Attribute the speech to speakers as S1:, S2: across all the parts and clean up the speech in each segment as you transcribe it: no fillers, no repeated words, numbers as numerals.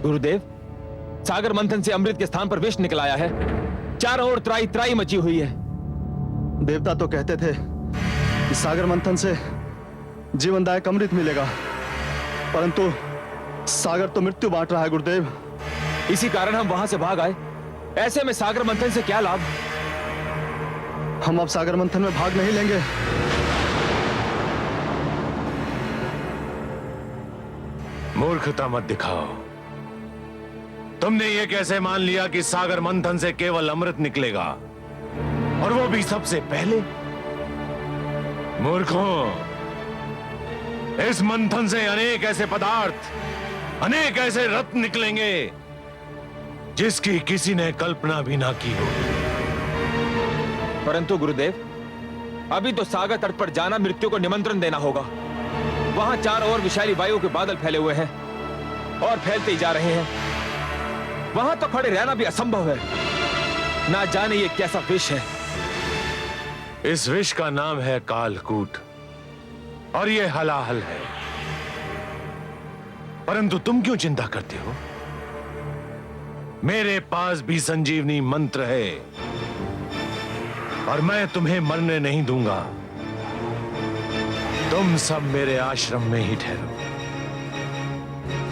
S1: गुरुदेव, सागर मंथन से अमृत के स्थान पर विष निकल आया है। चारों ओर त्राई त्राई मची हुई है।
S2: देवता तो कहते थे कि सागर मंथन से जीवनदायक अमृत मिलेगा, परंतु सागर तो मृत्यु बांट रहा है गुरुदेव।
S1: इसी कारण हम वहां से भाग आए। ऐसे में सागर मंथन से क्या लाभ?
S2: हम अब सागर मंथन में भाग नहीं लेंगे।
S3: मूर्खता मत दिखाओ। तुमने ये कैसे मान लिया कि सागर मंथन से केवल अमृत निकलेगा, और वो भी सबसे पहले? मूर्खों, इस मंथन से अनेक ऐसे पदार्थ, अनेक ऐसे रत्न निकलेंगे जिसकी किसी ने कल्पना भी ना की हो।
S1: परंतु गुरुदेव, अभी तो सागर तट पर जाना मृत्यु को निमंत्रण देना होगा। वहां चारों ओर विषैली वायु के बादल फैले हुए हैं और फैलते ही जा रहे हैं। वहां तो खड़े रहना भी असंभव है। ना जाने ये कैसा विष है।
S3: इस विष का नाम है कालकूट, और ये हलाहल है। परंतु तुम क्यों चिंता करते हो? मेरे पास भी संजीवनी मंत्र है, और मैं तुम्हें मरने नहीं दूंगा। तुम सब मेरे आश्रम में ही ठहरो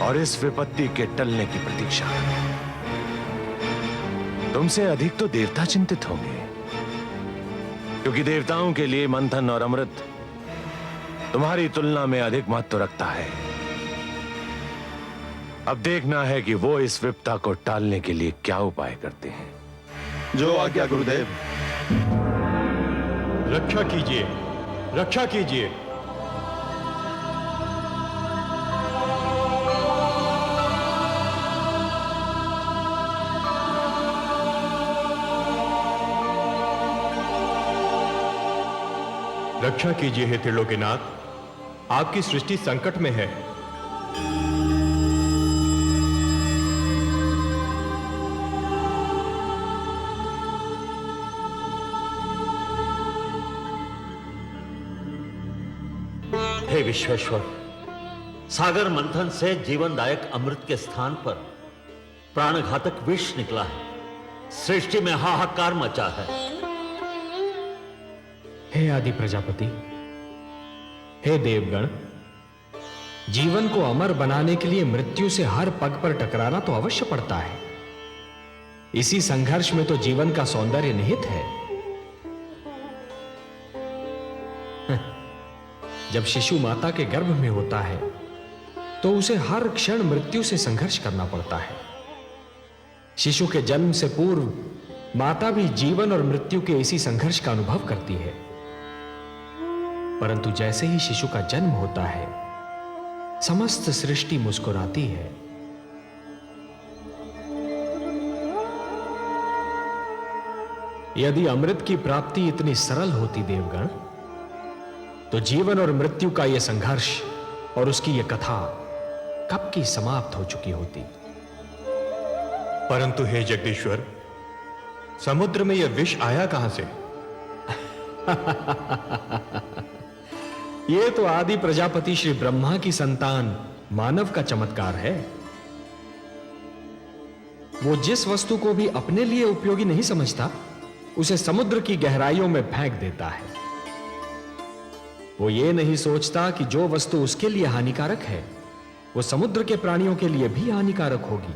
S3: और इस विपत्ति के टलने की प्रतीक्षा करो। तुमसे अधिक तो देवता चिंतित होंगे, क्योंकि देवताओं के लिए मंथन और अमृत तुम्हारी तुलना में अधिक महत्व रखता है। अब देखना है कि वो इस विपत्ता को टालने के लिए क्या उपाय करते हैं।
S2: जो आज्ञा गुरुदेव।
S4: रक्षा कीजिए, रक्षा कीजिए। रक्षा कीजिए हे त्रिलोकीनाथ, आपकी सृष्टि संकट में है।
S5: हे विश्वेश्वर, सागर मंथन से जीवनदायक अमृत के स्थान पर प्राणघातक विष निकला है। सृष्टि में हाहाकार मचा है।
S6: हे आदि प्रजापति, हे देवगण, जीवन को अमर बनाने के लिए मृत्यु से हर पग पर टकराना तो अवश्य पड़ता है। इसी संघर्ष में तो जीवन का सौंदर्य निहित है। जब शिशु माता के गर्भ में होता है तो उसे हर क्षण मृत्यु से संघर्ष करना पड़ता है। शिशु के जन्म से पूर्व माता भी जीवन और मृत्यु के इसी संघर्ष का अनुभव करती है। परंतु जैसे ही शिशु का जन्म होता है, समस्त सृष्टि मुस्कुराती है। यदि अमृत की प्राप्ति इतनी सरल होती देवगण, तो जीवन और मृत्यु का यह संघर्ष और उसकी यह कथा कब की समाप्त हो चुकी होती।
S4: परंतु हे जगदीश्वर, समुद्र में यह विष आया कहां से?
S6: यह तो आदि प्रजापति श्री ब्रह्मा की संतान मानव का चमत्कार है। वो जिस वस्तु को भी अपने लिए उपयोगी नहीं समझता, उसे समुद्र की गहराइयों में फेंक देता है। वो ये नहीं सोचता कि जो वस्तु उसके लिए हानिकारक है, वो समुद्र के प्राणियों के लिए भी हानिकारक होगी।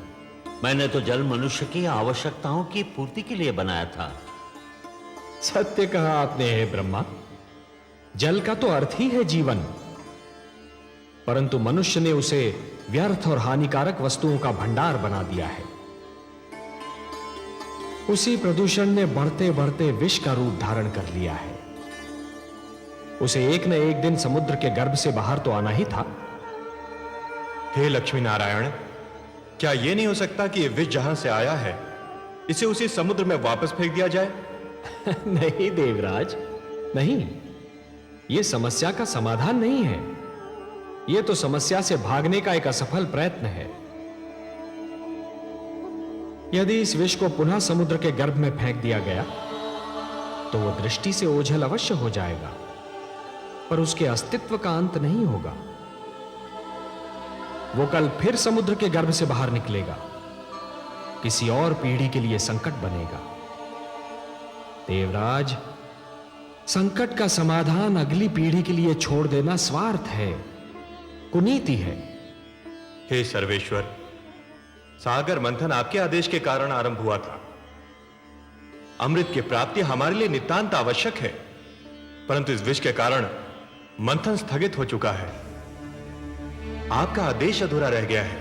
S5: मैंने तो जल मनुष्य की आवश्यकताओं की पूर्ति के लिए बनाया था।
S6: सत्य कहा आपने हे ब्रह्मा। जल का तो अर्थ ही है जीवन, परंतु मनुष्य ने उसे व्यर्थ और हानिकारक वस्तुओं का भंडार बना दिया है। उसी प्रदूषण ने बढ़ते बढ़ते विष का रूप धारण कर लिया है। उसे एक न एक दिन समुद्र के गर्भ से बाहर तो आना ही था।
S4: हे लक्ष्मी नारायण, क्या यह नहीं हो सकता कि यह विष जहां से आया है, इसे उसी समुद्र में वापस फेंक दिया जाए?
S6: नहीं देवराज, नहीं। यह समस्या का समाधान नहीं है। यह तो समस्या से भागने का एक असफल प्रयत्न है। यदि इस विष को पुनः समुद्र के गर्भ में फेंक दिया गया, तो वह दृष्टि से ओझल अवश्य हो जाएगा, पर उसके अस्तित्व का अंत नहीं होगा। वो कल फिर समुद्र के गर्भ से बाहर निकलेगा, किसी और पीढ़ी के लिए संकट बनेगा। देवराज, संकट का समाधान अगली पीढ़ी के लिए छोड़ देना स्वार्थ है, कुनीति है।
S4: हे सर्वेश्वर, सागर मंथन आपके आदेश के कारण आरंभ हुआ था। अमृत की प्राप्ति हमारे लिए नितांत आवश्यक है, परंतु इस विष के कारण मंथन स्थगित हो चुका है। आपका आदेश अधूरा रह गया है।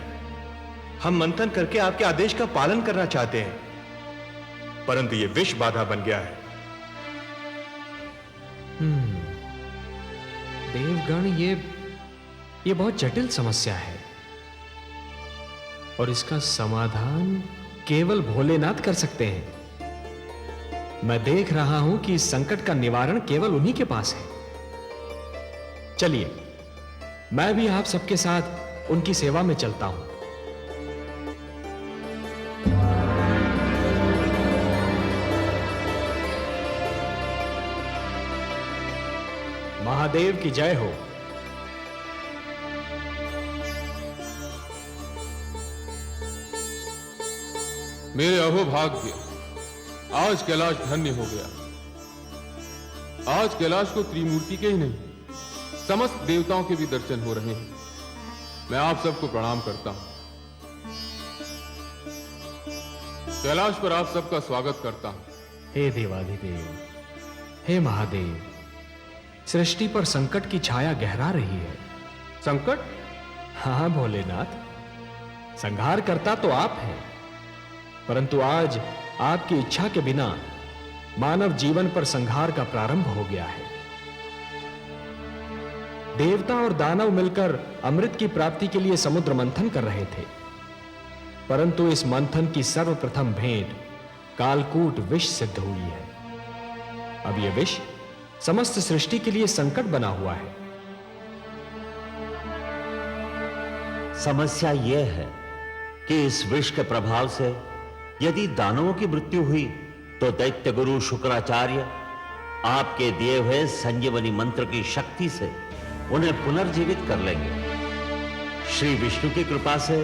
S4: हम मंथन करके आपके आदेश का पालन करना चाहते हैं, परंतु यह विष बाधा बन गया है।
S6: देवगण, ये बहुत जटिल समस्या है और इसका समाधान केवल भोलेनाथ कर सकते हैं। मैं देख रहा हूं कि इस संकट का निवारण केवल उन्हीं के पास है। चलिए, मैं भी आप सबके साथ उनकी सेवा में चलता हूं। महादेव की जय हो।
S7: मेरे अहोभाग्य, आज कैलाश धन्य हो गया। आज कैलाश को त्रिमूर्ति के ही नहीं, समस्त देवताओं के भी दर्शन हो रहे हैं। मैं आप सबको प्रणाम करता हूं। कैलाश पर आप सबका स्वागत करता हूं।
S6: हे देवाधिदेव, हे महादेव, सृष्टि पर संकट की छाया गहरा रही है।
S7: संकट?
S6: हाँ भोलेनाथ, संहार करता तो आप हैं, परंतु आज आपकी इच्छा के बिना मानव जीवन पर संहार का प्रारंभ हो गया है। देवता और दानव मिलकर अमृत की प्राप्ति के लिए समुद्र मंथन कर रहे थे, परंतु इस मंथन की सर्वप्रथम भेंट कालकूट विष सिद्ध हुई है। अब यह विष समस्त सृष्टि के लिए संकट बना हुआ है।
S5: समस्या यह है कि इस विष के प्रभाव से यदि दानवों की मृत्यु हुई तो दैत्य गुरु शुक्राचार्य आपके दिए हुए संजीवनी मंत्र की शक्ति से उन्हें पुनर्जीवित कर लेंगे। श्री विष्णु की कृपा से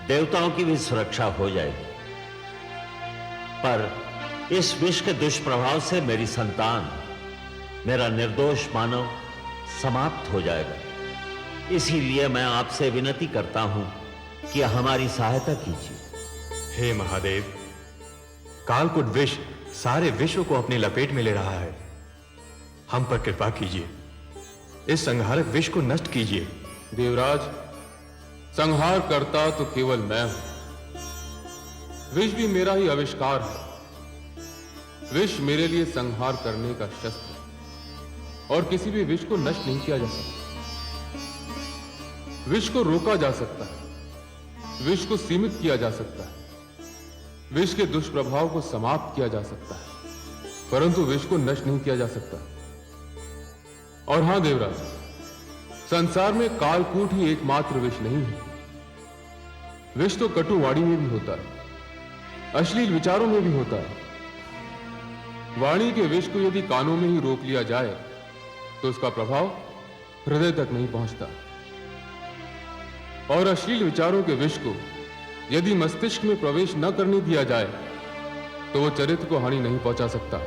S5: देवताओं की भी सुरक्षा हो जाएगी, पर इस विष के दुष्प्रभाव से मेरी संतान, मेरा निर्दोष मानव समाप्त हो जाएगा। इसीलिए मैं आपसे विनती करता हूं कि हमारी सहायता कीजिए।
S4: हे महादेव, कालकूट विष सारे विश्व को अपनी लपेट में ले रहा है। हम पर कृपा कीजिए, इस संहारक विष को नष्ट कीजिए।
S7: देवराज, संहार करता तो केवल मैं हूं। विष भी मेरा ही आविष्कार है। विष मेरे लिए संहार करने का शस्त्र है और किसी भी विष को नष्ट नहीं किया जा सकता। विष को रोका जा सकता है, विष को सीमित किया जा सकता है, विष के दुष्प्रभाव को समाप्त किया जा सकता है, परंतु विष को नष्ट नहीं किया जा सकता। और हां देवराज, संसार में कालकूट ही एकमात्र विष नहीं है। विष तो कटुवाणी में भी होता है, अश्लील विचारों में भी होता है। वाणी के विष को यदि कानों में ही रोक लिया जाए तो उसका प्रभाव हृदय तक नहीं पहुंचता, और अश्लील विचारों के विष को यदि मस्तिष्क में प्रवेश न करने दिया जाए तो वो चरित्र को हानि नहीं पहुंचा सकता।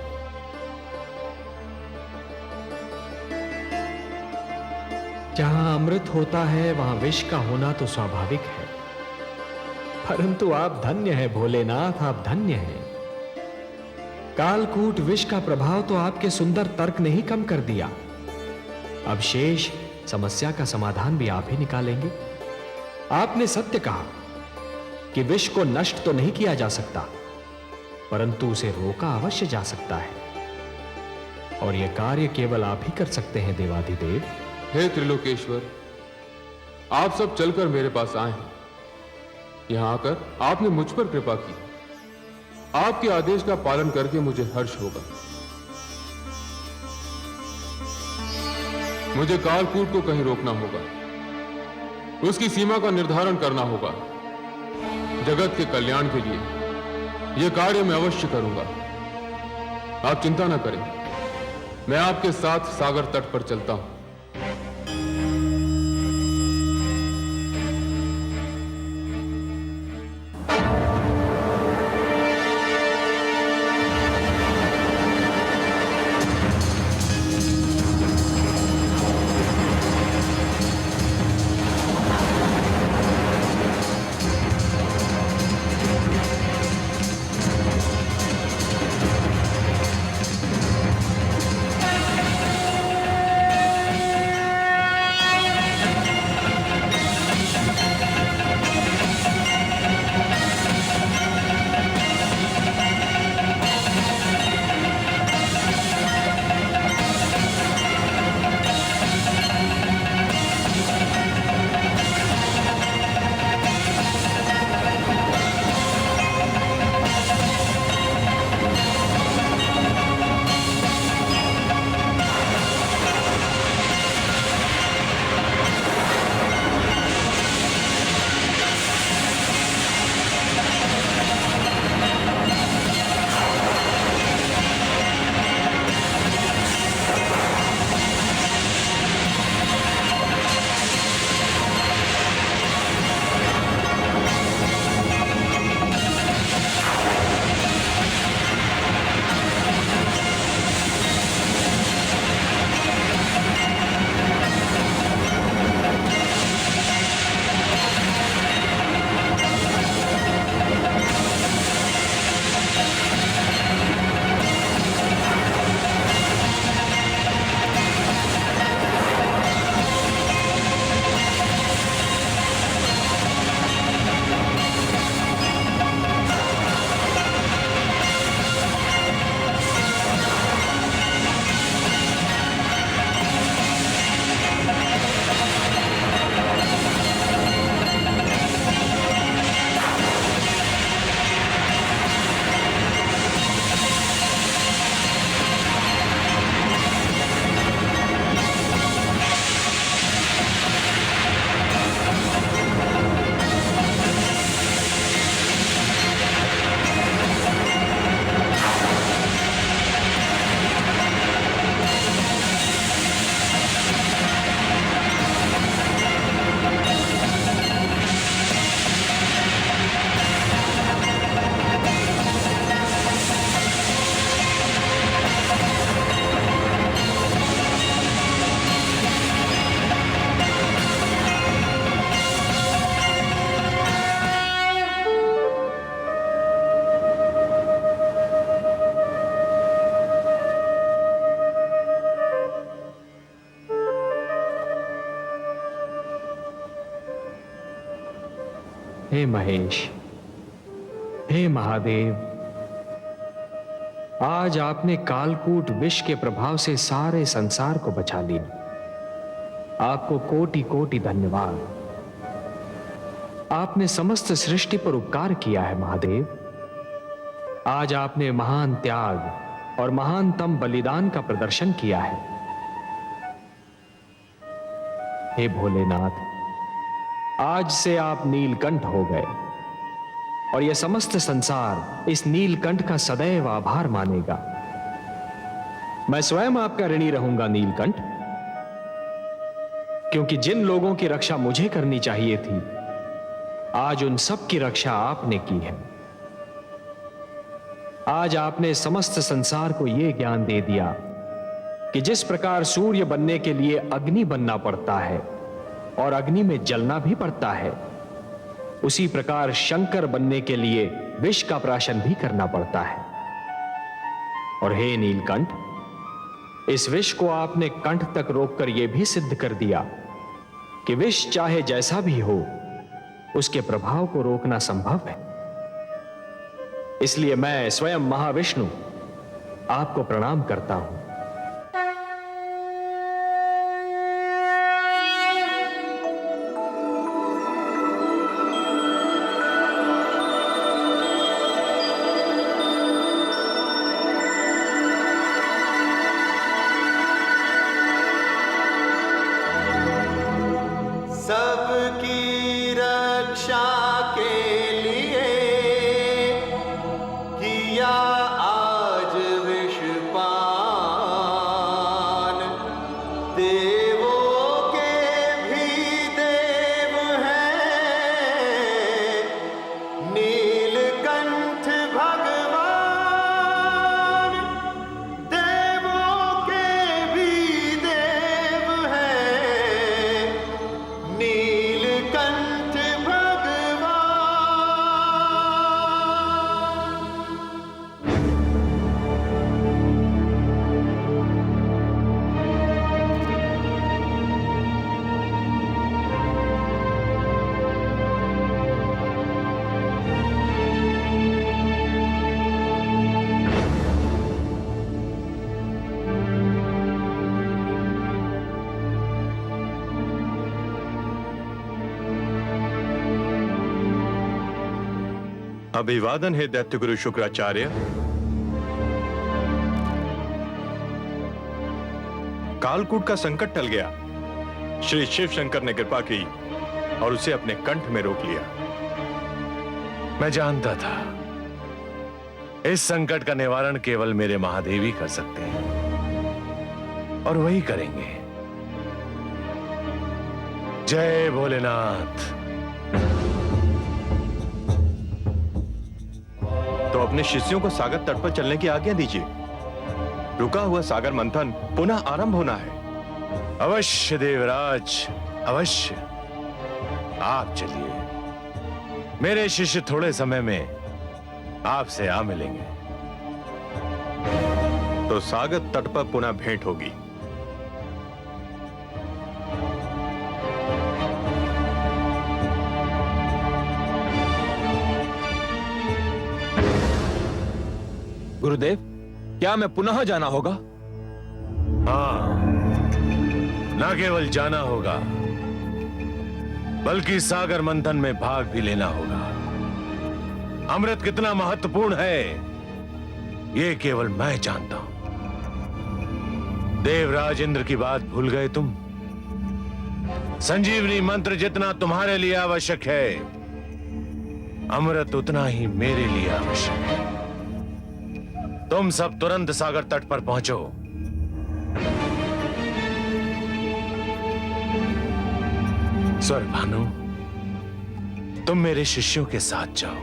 S6: जहां अमृत होता है वहां विष का होना तो स्वाभाविक है, परंतु आप धन्य हैं भोलेनाथ, आप धन्य हैं। कालकूट विष का प्रभाव तो आपके सुंदर तर्क ने ही कम कर दिया। अब शेष समस्या का समाधान भी आप ही निकालेंगे। आपने सत्य कहा कि विष को नष्ट तो नहीं किया जा सकता, परंतु उसे रोका अवश्य जा सकता है, और यह कार्य केवल आप ही कर सकते हैं देवाधिदेव।
S7: हे त्रिलोकेश्वर, आप सब चलकर मेरे पास आए हैं। यहां आकर आपने मुझ पर कृपा की। आपके आदेश का पालन करके मुझे हर्ष होगा। मुझे कालकूट को कहीं रोकना होगा, उसकी सीमा का निर्धारण करना होगा। जगत के कल्याण के लिए यह कार्य मैं अवश्य करूंगा। आप चिंता न करें, मैं आपके साथ सागर तट पर चलता हूं।
S6: हे महेश, हे महादेव, आज आपने कालकूट विष के प्रभाव से सारे संसार को बचा लिया। आपको कोटि कोटि धन्यवाद। आपने समस्त सृष्टि पर उपकार किया है महादेव। आज आपने महान त्याग और महानतम बलिदान का प्रदर्शन किया है। हे भोलेनाथ, आज से आप नीलकंठ हो गए और यह समस्त संसार इस नीलकंठ का सदैव आभार मानेगा। मैं स्वयं आपका ऋणी रहूंगा नीलकंठ, क्योंकि जिन लोगों की रक्षा मुझे करनी चाहिए थी, आज उन सब की रक्षा आपने की है। आज आपने समस्त संसार को यह ज्ञान दे दिया कि जिस प्रकार सूर्य बनने के लिए अग्नि बनना पड़ता है और अग्नि में जलना भी पड़ता है, उसी प्रकार शंकर बनने के लिए विष का प्राशन भी करना पड़ता है। और हे नीलकंठ, इस विष को आपने कंठ तक रोककर यह भी सिद्ध कर दिया कि विष चाहे जैसा भी हो, उसके प्रभाव को रोकना संभव है। इसलिए मैं स्वयं महाविष्णु आपको प्रणाम करता हूं।
S8: सबकी रक्षा के लिए किया आज विष पान। देवों के भी देव हैं नीलकंठ भगवान। देवों के भी देव हैं नीलकंठ भगवान।
S4: अभिवादन है दैत्य गुरु शुक्राचार्य। कालकूट का संकट टल गया। श्री शिव शंकर ने कृपा की और उसे अपने कंठ में रोक लिया।
S3: मैं जानता था इस संकट का निवारण केवल मेरे महादेव ही कर सकते हैं, और वही करेंगे। जय भोलेनाथ।
S4: तो अपने शिष्यों को सागर तट पर चलने की आज्ञा दीजिए। रुका हुआ सागर मंथन पुनः आरंभ होना है।
S3: अवश्य देवराज, अवश्य। आप चलिए, मेरे शिष्य थोड़े समय में आपसे आ मिलेंगे।
S4: तो सागर तट पर पुनः भेंट होगी।
S1: गुरुदेव, क्या मैं पुनः जाना होगा?
S3: हाँ, न केवल जाना होगा बल्कि सागर मंथन में भाग भी लेना होगा। अमृत कितना महत्वपूर्ण है यह केवल मैं जानता हूं। देवराज इंद्र की बात भूल गए तुम? संजीवनी मंत्र जितना तुम्हारे लिए आवश्यक है, अमृत उतना ही मेरे लिए आवश्यक है। तुम सब तुरंत सागर तट पर पहुंचो। स्वर भानु, तुम मेरे शिष्यों के साथ जाओ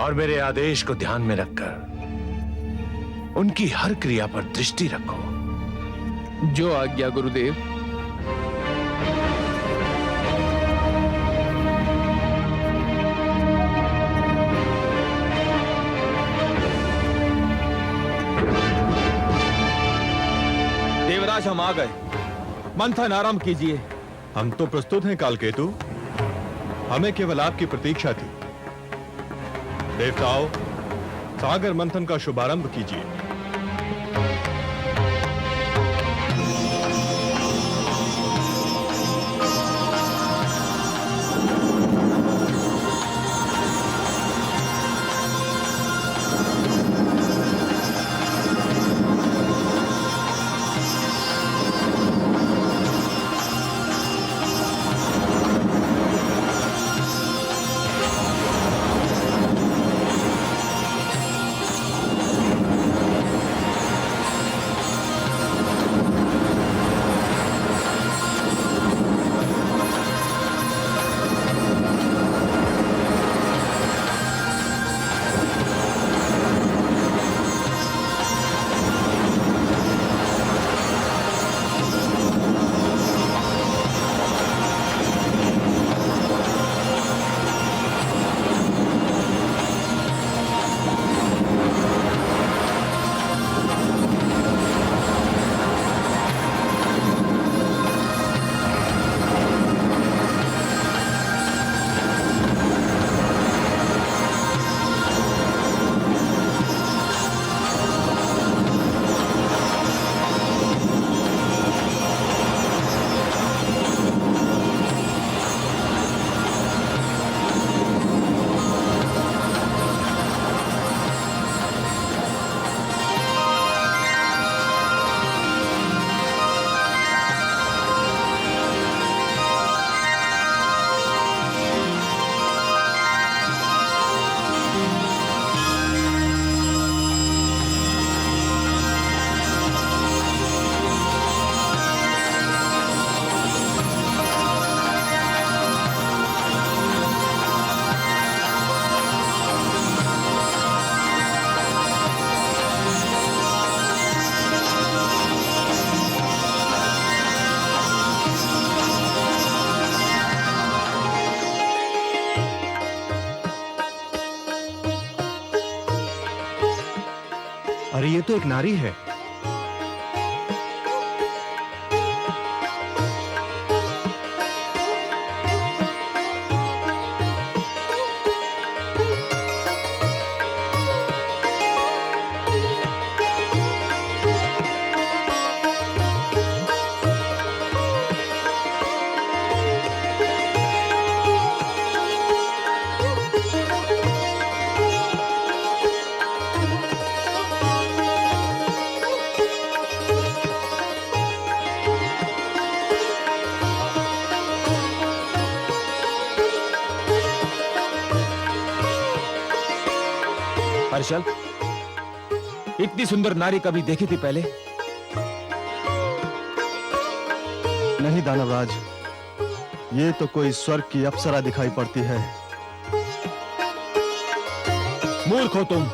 S3: और मेरे आदेश को ध्यान में रखकर उनकी हर क्रिया पर दृष्टि रखो।
S7: जो आज्ञा गुरुदेव।
S1: देवराज, हम आ गए। मंथन आरंभ कीजिए।
S4: हम तो प्रस्तुत हैं कालकेतु। हमें केवल आपकी प्रतीक्षा थी। देवताओं, सागर मंथन का शुभारंभ कीजिए।
S3: अरे ये तो एक नारी है।
S1: हर्षल, इतनी सुंदर नारी कभी देखी थी पहले?
S2: नहीं दानवराज, ये तो कोई स्वर्ग की अप्सरा दिखाई पड़ती है।
S1: मूर्ख हो तुम।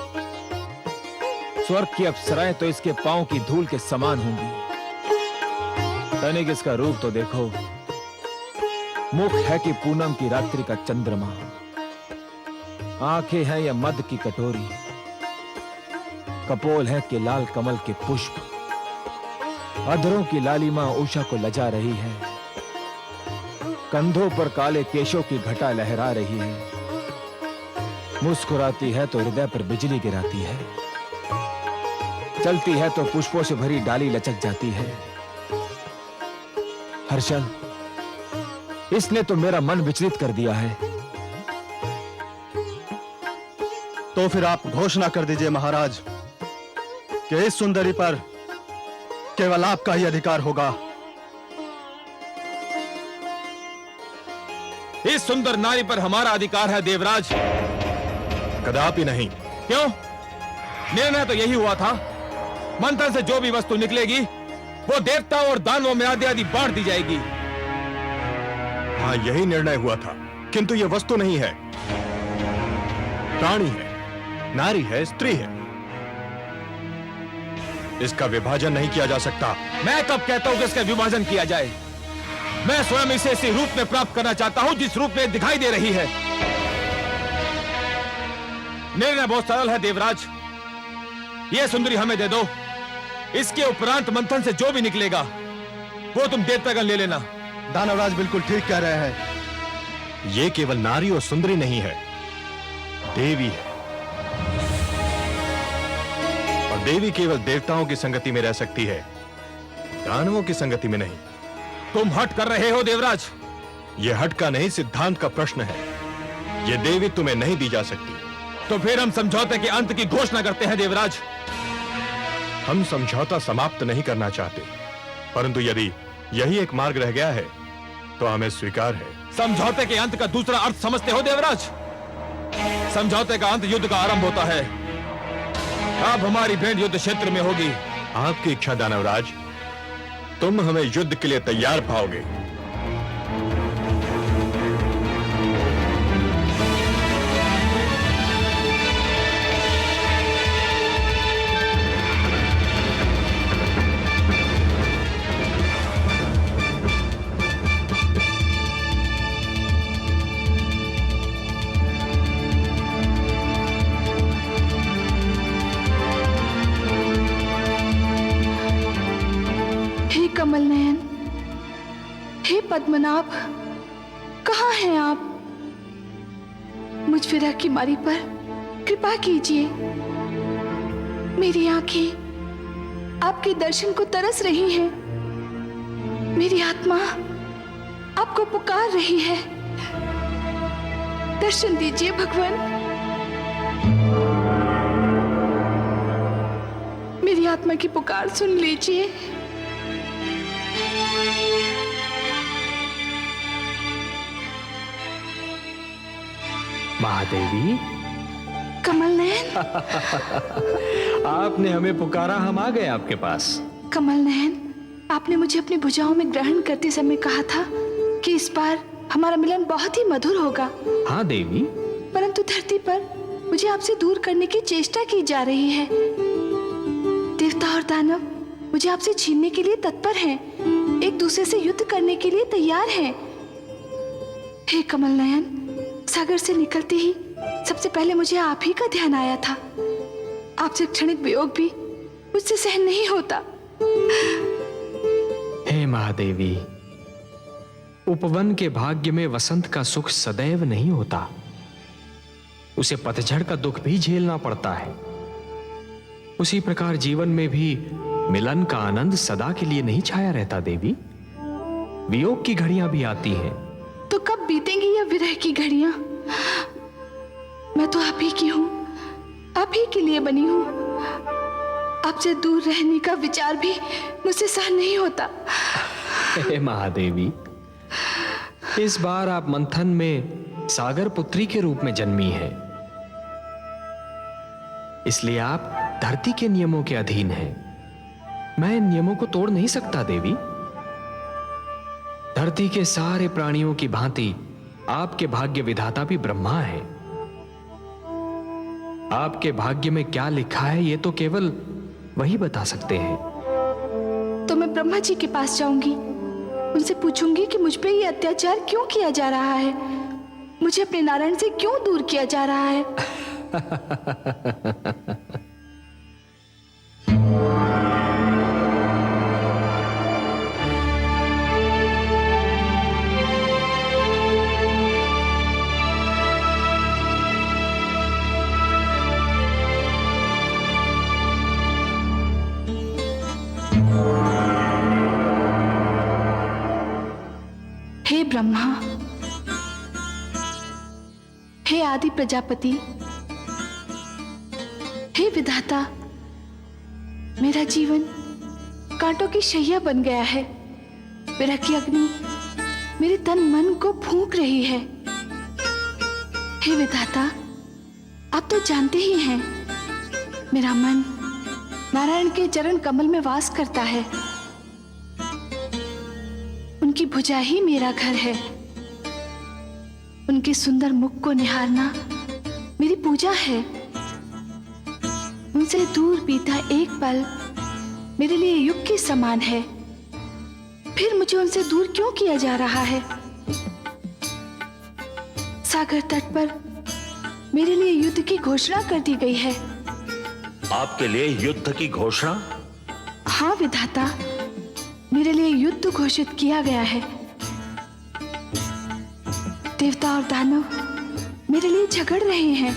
S1: स्वर्ग की अप्सराएं तो इसके पांव की धूल के समान होंगी। तनिक इसका रूप तो देखो। मुख है कि पूनम की रात्रि का चंद्रमा, आंखें हैं या मद की कटोरी, कपोल है कि लाल कमल के पुष्प, अधरों की लालिमा उषा को लजा रही है, कंधों पर काले केशों की घटा लहरा रही है, मुस्कुराती है तो हृदय पर बिजली गिराती है, चलती है तो पुष्पों से भरी डाली लचक जाती है। हर्षल, इसने तो मेरा मन विचलित कर दिया है।
S2: तो फिर आप घोषणा कर दीजिए महाराज कि इस सुंदरी पर केवल आपका ही अधिकार होगा।
S1: इस सुंदर नारी पर हमारा अधिकार है देवराज।
S4: कदापि नहीं।
S1: क्यों? निर्णय तो यही हुआ था, मंथन से जो भी वस्तु निकलेगी वो देवताओं और दानवों में आदि आदि बांट दी जाएगी।
S4: हाँ, यही निर्णय हुआ था, किंतु यह वस्तु नहीं है, प्राणी है, नारी है, स्त्री है। इसका विभाजन नहीं किया जा सकता।
S1: मैं कब कहता हूं कि इसका विभाजन किया जाए? मैं स्वयं इसे इसी रूप में प्राप्त करना चाहता हूं जिस रूप में दिखाई दे रही है। निर्णय बहुत सरल है देवराज, यह सुंदरी हमें दे दो। इसके उपरांत मंथन से जो भी निकलेगा वो तुम देवतागण ले लेना।
S2: दानवराज बिल्कुल ठीक कह रहे हैं।
S3: ये केवल नारी और सुंदरी नहीं है, देवी है। और देवी केवल देवताओं की संगति में रह सकती है, दानवों की संगति में नहीं।
S1: तुम हट कर रहे हो देवराज।
S3: यह हट का नहीं, सिद्धांत का प्रश्न है। यह देवी तुम्हें नहीं दी जा सकती।
S1: तो फिर हम समझौते के अंत की घोषणा करते हैं देवराज।
S3: हम समझौता समाप्त नहीं करना चाहते, परंतु यदि यही एक मार्ग रह गया है तो हमें स्वीकार है।
S1: समझौते के अंत का दूसरा अर्थ समझते हो देवराज? समझौते का अंत युद्ध का आरंभ होता है। अब हमारी भेंट युद्ध क्षेत्र में होगी।
S3: आपकी इच्छा दानवराज, तुम हमें युद्ध के लिए तैयार पाओगे।
S9: हे कमल नयन, हे पद्मनाभ, कहाँ हैं आप? मुझ विरह की मारी पर कृपा कीजिए। मेरी आंखें आपके दर्शन को तरस रही हैं। मेरी आत्मा आपको पुकार रही है। दर्शन दीजिए भगवान। मेरी आत्मा की पुकार सुन लीजिए।
S6: महादेवी,
S9: कमल नयन,
S6: आपने हमें पुकारा, हम आ गए आपके पास।
S9: कमल नयन, आपने मुझे अपनी भुजाओं में ग्रहण करते समय कहा था कि इस बार हमारा मिलन बहुत ही मधुर होगा।
S6: हाँ देवी।
S9: परंतु धरती पर मुझे आपसे दूर करने की चेष्टा की जा रही है। देवता और दानव मुझे आपसे छीनने के लिए तत्पर हैं, एक दूसरे से युद्ध करने के लिए तैयार हैं। हे कमल नयन, सागर से निकलते ही सबसे पहले मुझे आप ही का ध्यान आया था। आपसे क्षणिक वियोग भी मुझसे सहन नहीं होता।
S6: हे महादेवी, उपवन के भाग्य में वसंत का सुख सदैव नहीं होता, उसे पतझड़ का दुख भी झेलना पड़ता है। उसी प्रकार जीवन में भी मिलन का आनंद सदा के लिए नहीं छाया रहता देवी। वियोग की घड़ियां भी आती हैं।
S9: तो कब बीतेंगी यह विरह की घड़ियां? मैं तो आप ही की हूं, आप ही के लिए बनी हूं। आपसे दूर रहने का विचार भी मुझसे सहन नहीं होता।
S6: हे महादेवी, इस बार आप मंथन में सागर पुत्री के रूप में जन्मी हैं, इसलिए आप धरती के नियमों के अधीन हैं। मैं इन नियमों को तोड़ नहीं सकता देवी। धरती के सारे प्राणियों की भांति आपके भाग्य विधाता भी ब्रह्मा है। आपके भाग्य में क्या लिखा है ये तो केवल वही बता सकते हैं।
S9: तो मैं ब्रह्मा जी के पास जाऊंगी, उनसे पूछूंगी कि मुझ पे ये अत्याचार क्यों किया जा रहा है, मुझे अपने नारायण से क्यों दूर किया जा रहा है। हे ब्रह्मा, हे आदि प्रजापति, हे विधाता, मेरा जीवन कांटों की शैया बन गया है। विरह की अग्नि मेरे तन मन को फूंक रही है। हे विधाता, आप तो जानते ही हैं, मेरा मन नारायण के चरण कमल में वास करता है। उनकी भुजा ही मेरा घर है। उनके सुंदर मुख को निहारना मेरी पूजा है। उनसे दूर बीता एक पल मेरे लिए युग के समान है। फिर मुझे उनसे दूर क्यों किया जा रहा है? सागर तट पर मेरे लिए युद्ध की घोषणा कर दी गई है।
S5: आपके लिए युद्ध की घोषणा?
S9: हाँ विधाता, मेरे लिए युद्ध घोषित किया गया है। देवता और दानव मेरे लिए झगड़ रहे हैं।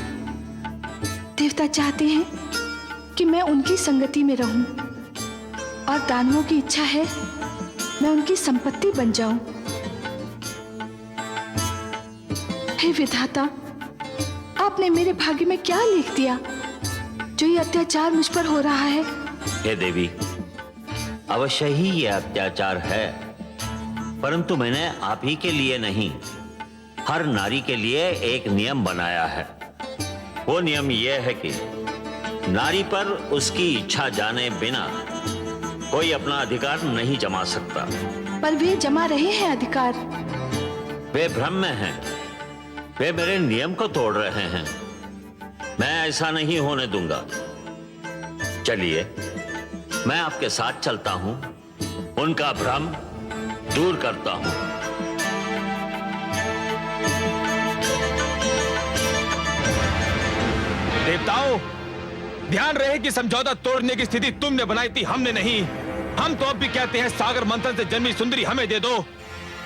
S9: देवता चाहते हैं कि मैं उनकी संगति में रहूं और दानवों की इच्छा है मैं उनकी संपत्ति बन जाऊं। हे विधाता, आपने मेरे भाग्य में क्या लिख दिया जो ये अत्याचार मुझ पर हो रहा है?
S5: हे देवी, अवश्य ही ये अत्याचार है, परंतु मैंने आप ही के लिए नहीं, हर नारी के लिए एक नियम बनाया है। वो नियम यह है कि नारी पर उसकी इच्छा जाने बिना कोई अपना अधिकार नहीं जमा सकता।
S9: पर वे जमा रहे हैं अधिकार।
S5: वे भ्रम में हैं, वे मेरे नियम को तोड़ रहे हैं। मैं ऐसा नहीं होने दूंगा। चलिए, मैं आपके साथ चलता हूं, उनका भ्रम दूर करता हूं।
S1: देवताओं, ध्यान रहे कि समझौता तोड़ने की स्थिति तुमने बनाई थी, हमने नहीं। हम तो अब भी कहते हैं सागर मंथन से जन्मी सुंदरी हमें दे दो,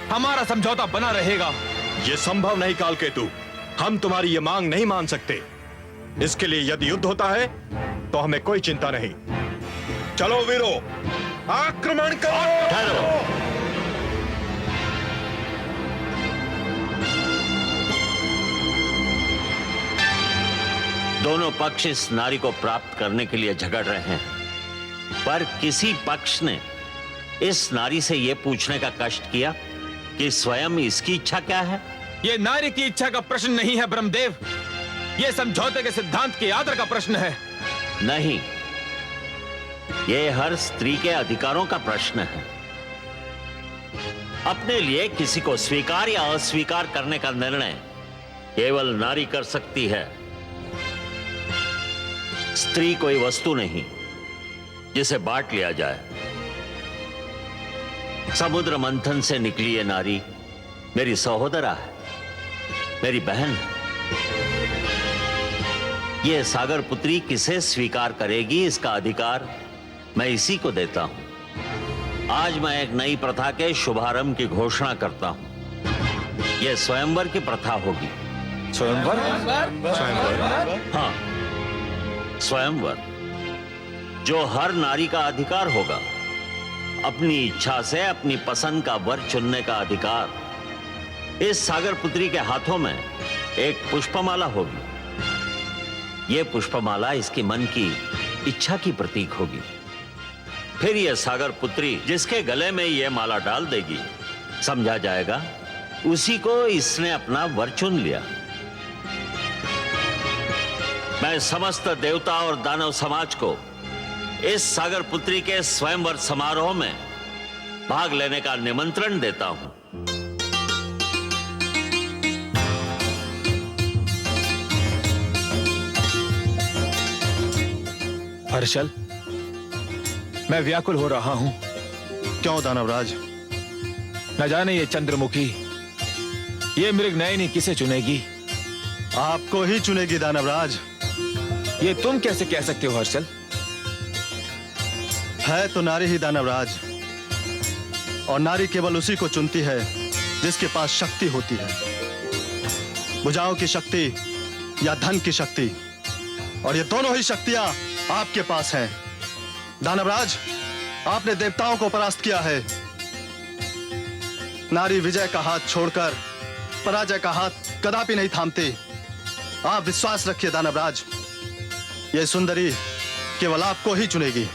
S1: हमारा समझौता बना रहेगा।
S10: ये संभव नहीं कालकेतु, हम तुम्हारी ये मांग नहीं मान सकते। इसके लिए यदि युद्ध होता है तो हमें कोई चिंता नहीं। चलो वीरो, आक्रमण करो।
S5: ठहरो। दोनों पक्ष इस नारी को प्राप्त करने के लिए झगड़ रहे हैं, पर किसी पक्ष ने इस नारी से यह पूछने का कष्ट किया कि स्वयं इसकी इच्छा क्या है?
S1: ये नारी की इच्छा का प्रश्न नहीं है ब्रह्मदेव, ये समझौते के सिद्धांत के आदर का प्रश्न है।
S5: नहीं, यह हर स्त्री के अधिकारों का प्रश्न है। अपने लिए किसी को स्वीकार या अस्वीकार करने का निर्णय केवल नारी कर सकती है। स्त्री कोई वस्तु नहीं जिसे बांट लिया जाए। समुद्र मंथन से निकली ये नारी मेरी सहोदरा है, मेरी बहन है। ये सागर पुत्री किसे स्वीकार करेगी, इसका अधिकार मैं इसी को देता हूं। आज मैं एक नई प्रथा के शुभारंभ की घोषणा करता हूं। यह स्वयंवर की प्रथा होगी।
S1: स्वयंवर?
S5: हाँ, स्वयंवर, जो हर नारी का अधिकार होगा। अपनी इच्छा से अपनी पसंद का वर चुनने का अधिकार। इस सागर पुत्री के हाथों में एक पुष्पमाला होगी। यह पुष्पमाला इसके मन की इच्छा की प्रतीक होगी। फिर यह सागर पुत्री जिसके गले में यह माला डाल देगी, समझा जाएगा उसी को इसने अपना वर चुन लिया। मैं समस्त देवता और दानव समाज को इस सागर पुत्री के स्वयंवर समारोह में भाग लेने का निमंत्रण देता हूं।
S1: हर्षल, मैं व्याकुल हो रहा हूं।
S2: क्यों दानवराज?
S1: न जाने ये चंद्रमुखी, ये मृगनयनी किसे चुनेगी?
S2: आपको ही चुनेगी दानवराज।
S1: ये तुम कैसे कह सकते हो हर्षल?
S2: है तो नारी ही दानवराज, और नारी केवल उसी को चुनती है जिसके पास शक्ति होती है। भुजाओं की शक्ति या धन की शक्ति, और ये दोनों ही शक्तियां आपके पास हैं। दानवराज, आपने देवताओं को परास्त किया है। नारी विजय का हाथ छोड़कर पराजय का हाथ कदापि नहीं थामती। आप विश्वास रखिए दानवराज, ये सुंदरी केवल आपको ही चुनेगी।